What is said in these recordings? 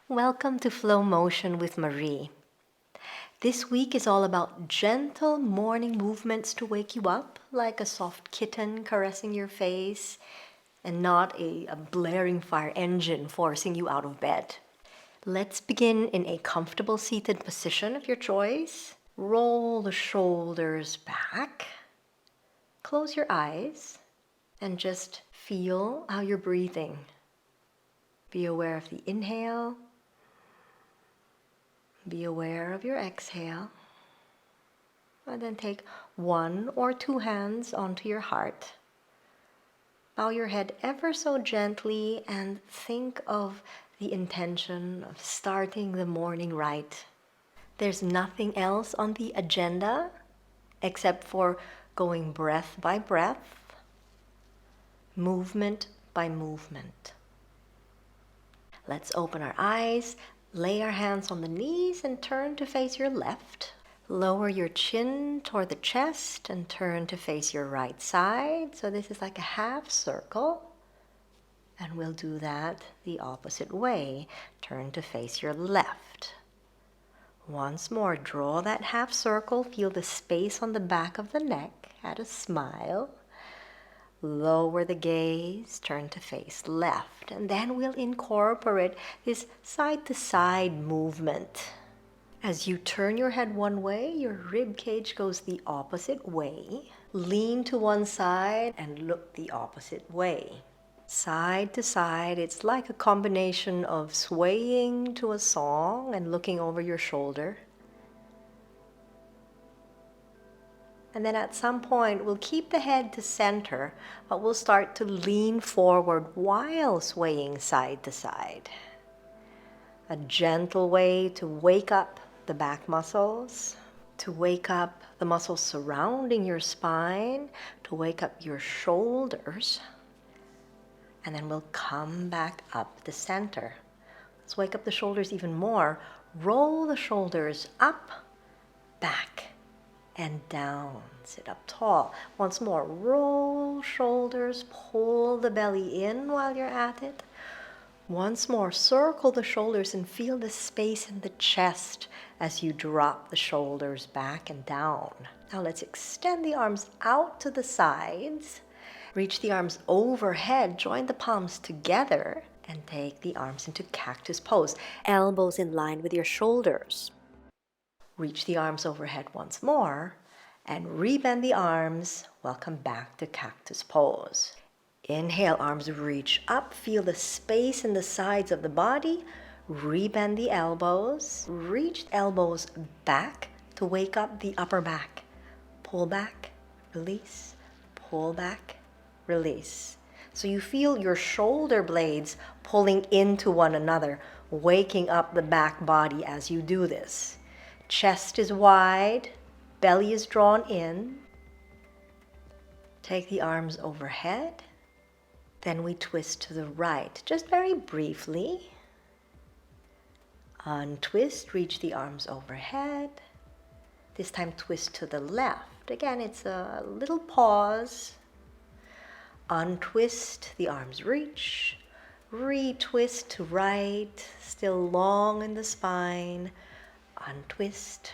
Welcome to Flow Motion with Marie. This week is all about gentle morning movements to wake you up, like a soft kitten caressing your face, and not a blaring fire engine forcing you out of bed. Let's begin in a comfortable seated position of your choice. Roll the shoulders back. Close your eyes and just feel how you're breathing. Be aware of the inhale. Be aware of your exhale. And then take one or two hands onto your heart. Bow your head ever so gently and think of the intention of starting the morning right. There's nothing else on the agenda except for going breath by breath, movement by movement. Let's open our eyes, lay our hands on the knees and turn to face your left. Lower your chin toward the chest and turn to face your right side. So this is like a half circle. And we'll do that the opposite way. Turn to face your left. Once more, draw that half circle. Feel the space on the back of the neck. Add a smile. Lower the gaze, turn to face left, and then we'll incorporate this side-to-side movement. As you turn your head one way, your rib cage goes the opposite way. Lean to one side and look the opposite way. Side to side, it's like a combination of swaying to a song and looking over your shoulder. And then at some point, we'll keep the head to center, but we'll start to lean forward while swaying side to side. A gentle way to wake up the back muscles, to wake up the muscles surrounding your spine, to wake up your shoulders. And then we'll come back up the center. Let's wake up the shoulders even more. Roll the shoulders up, back, and down. Sit up tall. Once more, roll shoulders, pull the belly in while you're at it. Once more, circle the shoulders and feel the space in the chest as you drop the shoulders back and down. Now let's extend the arms out to the sides. Reach the arms overhead, join the palms together, and take the arms into cactus pose. Elbows in line with your shoulders. Reach the arms overhead once more and rebend the arms. Welcome back to cactus pose. Inhale, arms reach up. Feel the space in the sides of the body. Rebend the elbows. Reach elbows back to wake up the upper back. Pull back, release, pull back, release. So you feel your shoulder blades pulling into one another, waking up the back body as you do this. Chest is wide, belly is drawn in. Take the arms overhead. Then we twist to the right, just very briefly. Untwist, reach the arms overhead. This time twist to the left. Again, it's a little pause. Untwist, the arms reach. Retwist to right, still long in the spine. Untwist,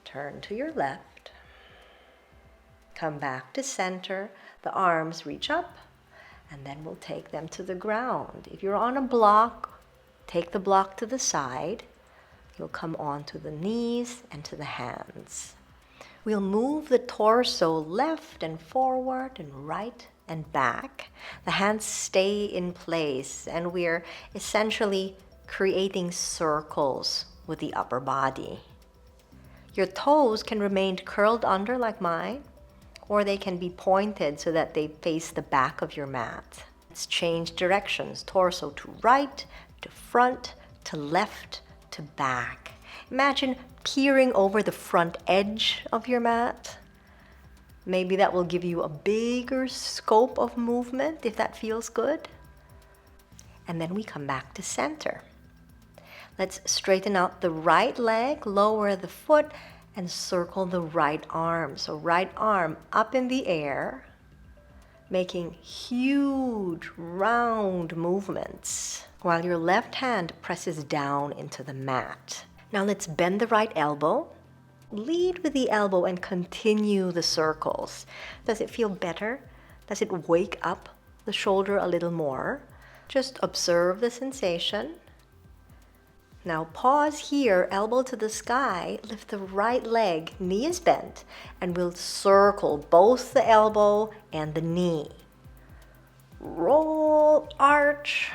turn to your left, come back to center, the arms reach up, and then we'll take them to the ground. If you're on a block, take the block to the side. You'll come onto the knees and to the hands. We'll move the torso left and forward and right and back. The hands stay in place, and we're essentially creating circles with the upper body. Your toes can remain curled under like mine, or they can be pointed so that they face the back of your mat. Let's change directions. Torso to right, to front, to left, to back. Imagine peering over the front edge of your mat. Maybe that will give you a bigger scope of movement if that feels good. And then we come back to center. Let's straighten out the right leg, lower the foot, and circle the right arm. So right arm up in the air, making huge round movements. while your left hand presses down into the mat. Now let's bend the right elbow. Lead with the elbow and continue the circles. Does it feel better? Does it wake up the shoulder a little more? Just observe the sensation. Now pause here, elbow to the sky, lift the right leg, knee is bent, and we'll circle both the elbow and the knee. Roll, arch,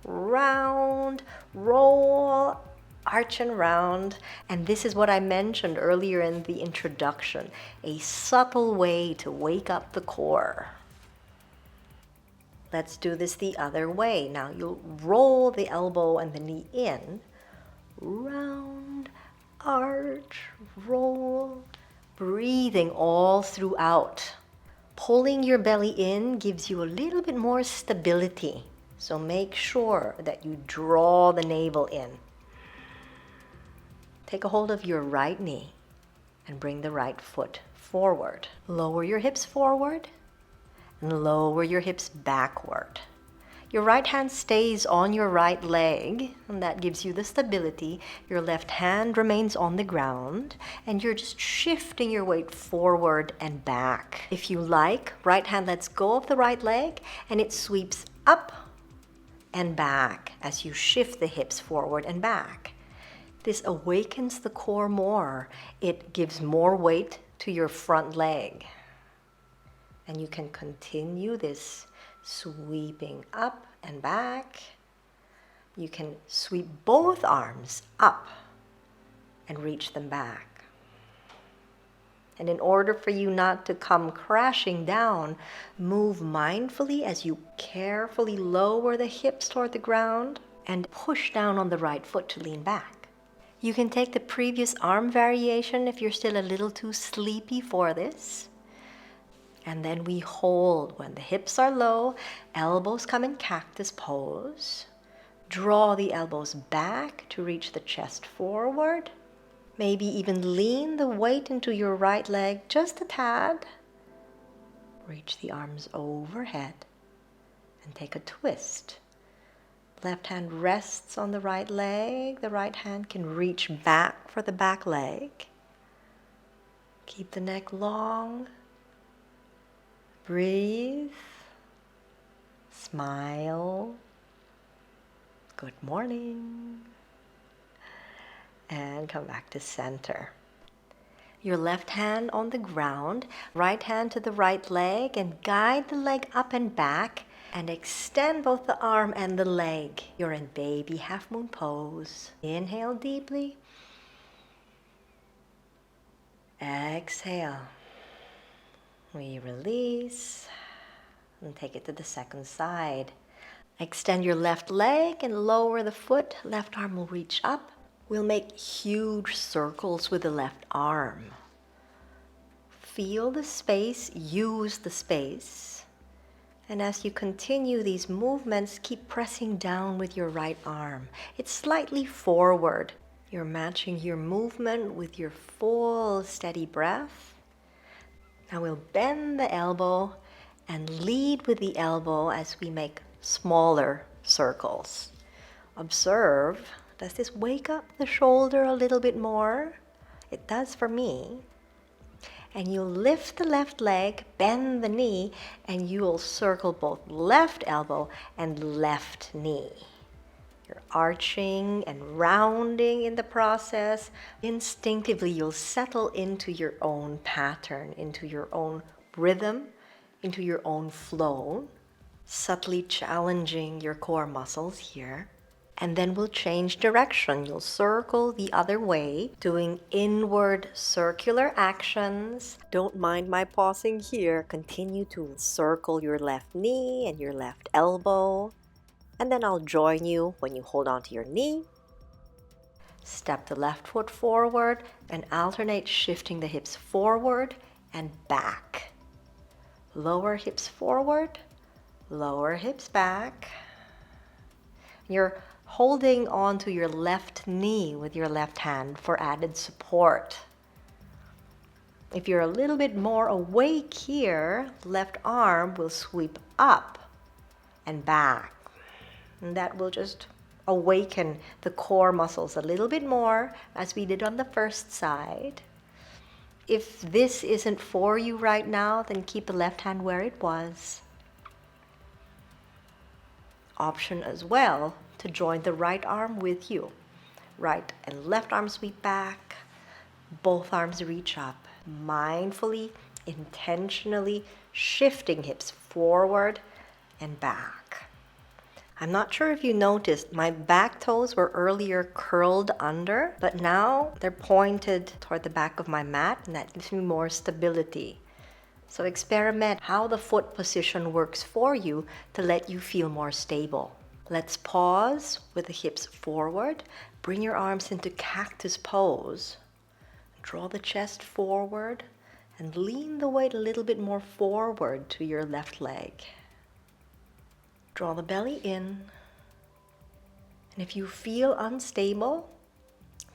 round, roll, arch and round. And this is what I mentioned earlier in the introduction, a subtle way to wake up the core. Let's do this the other way. Now you'll roll the elbow and the knee in, round, arch, roll, breathing all throughout. Pulling your belly in gives you a little bit more stability. So make sure that you draw the navel in. Take a hold of your right knee and bring the right foot forward. Lower your hips forward and lower your hips backward. Your right hand stays on your right leg, and that gives you the stability. Your left hand remains on the ground, and you're just shifting your weight forward and back. If you like, right hand lets go of the right leg, and it sweeps up and back as you shift the hips forward and back. This awakens the core more. It gives more weight to your front leg. And you can continue this sweeping up and back. You can sweep both arms up and reach them back. And in order for you not to come crashing down, move mindfully as you carefully lower the hips toward the ground and push down on the right foot to lean back. You can take the previous arm variation if you're still a little too sleepy for this. And then we hold when the hips are low, elbows come in cactus pose. Draw the elbows back to reach the chest forward. Maybe even lean the weight into your right leg just a tad. Reach the arms overhead and take a twist. Left hand rests on the right leg. The right hand can reach back for the back leg. Keep the neck long. Breathe, smile, good morning, and come back to center. Your left hand on the ground, right hand to the right leg, and guide the leg up and back, and extend both the arm and the leg. You're in baby half moon pose. Inhale deeply, exhale. We release and take it to the second side. Extend your left leg and lower the foot. Left arm will reach up. We'll make huge circles with the left arm. Feel the space, use the space. And as you continue these movements, keep pressing down with your right arm. It's slightly forward. You're matching your movement with your full steady breath. Now we'll bend the elbow and lead with the elbow as we make smaller circles. Observe, does this wake up the shoulder a little bit more? It does for me. And you'll lift the left leg, bend the knee, and you'll circle both left elbow and left knee. You're arching and rounding in the process. Instinctively, you'll settle into your own pattern, into your own rhythm, into your own flow, subtly challenging your core muscles here. And then we'll change direction. You'll circle the other way, doing inward circular actions. Don't mind my pausing here. Continue to circle your left knee and your left elbow. And then I'll join you when you hold on to your knee. Step the left foot forward and alternate shifting the hips forward and back. Lower hips forward, lower hips back. You're holding on to your left knee with your left hand for added support. If you're a little bit more awake here, left arm will sweep up and back. And that will just awaken the core muscles a little bit more, as we did on the first side. If this isn't for you right now, then keep the left hand where it was. Option as well to join the right arm with you. Right and left arm sweep back, both arms reach up. Mindfully, intentionally shifting hips forward and back. I'm not sure if you noticed, my back toes were earlier curled under, but now they're pointed toward the back of my mat, and that gives me more stability. So experiment how the foot position works for you to let you feel more stable. Let's pause with the hips forward. Bring your arms into cactus pose. Draw the chest forward and lean the weight a little bit more forward to your left leg. Draw the belly in. And if you feel unstable,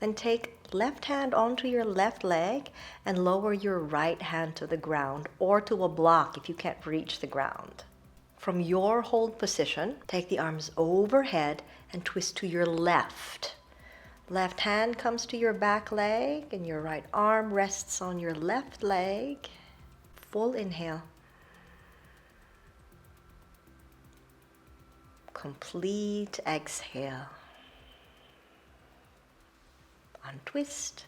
then take left hand onto your left leg and lower your right hand to the ground or to a block if you can't reach the ground. From your hold position, take the arms overhead and twist to your left. Left hand comes to your back leg and your right arm rests on your left leg. Full inhale. Complete exhale. Untwist.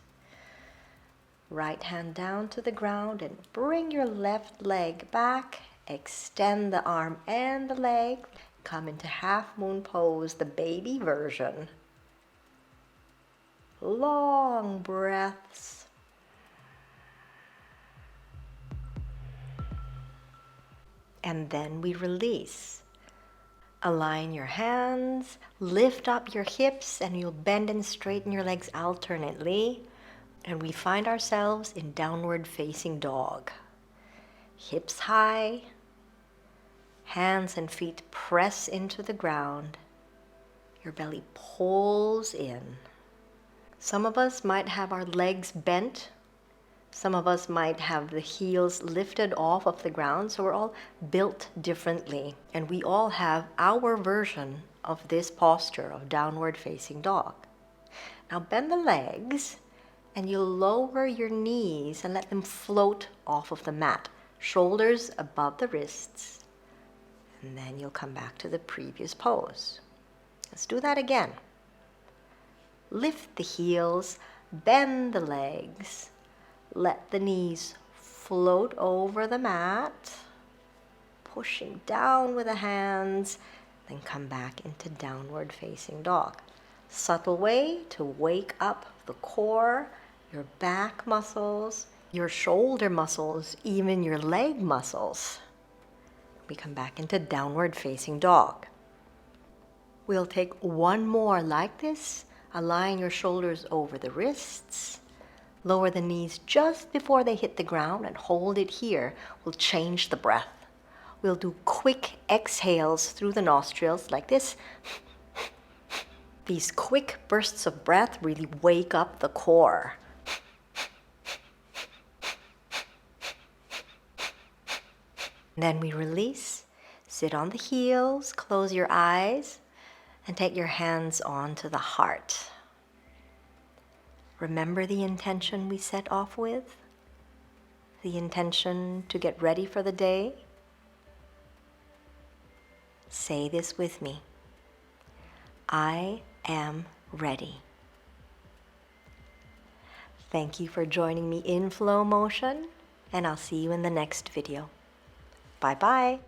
Right hand down to the ground and bring your left leg back. Extend the arm and the leg. Come into half moon pose, the baby version. Long breaths. And then we release. Align your hands, lift up your hips, and you'll bend and straighten your legs alternately. And we find ourselves in downward facing dog. Hips high, hands and feet press into the ground. Your belly pulls in. Some of us might have our legs bent. Some of us might have the heels lifted off of the ground, so we're all built differently. And we all have our version of this posture of downward facing dog. Now bend the legs and you'll lower your knees and let them float off of the mat. Shoulders above the wrists. And then you'll come back to the previous pose. Let's do that again. Lift the heels, bend the legs. Let the knees float over the mat, pushing down with the hands, then come back into downward facing dog. Subtle way to wake up the core, your back muscles, your shoulder muscles, even your leg muscles. We come back into downward facing dog. We'll take one more like this. Align your shoulders over the wrists. Lower the knees just before they hit the ground and hold it here. We'll change the breath. We'll do quick exhales through the nostrils like this. These quick bursts of breath really wake up the core. Then we release. Sit on the heels, close your eyes, and take your hands onto the heart. Remember the intention we set off with? The intention to get ready for the day? Say this with me. I am ready. Thank you for joining me in Flow Motion, and I'll see you in the next video. Bye-bye.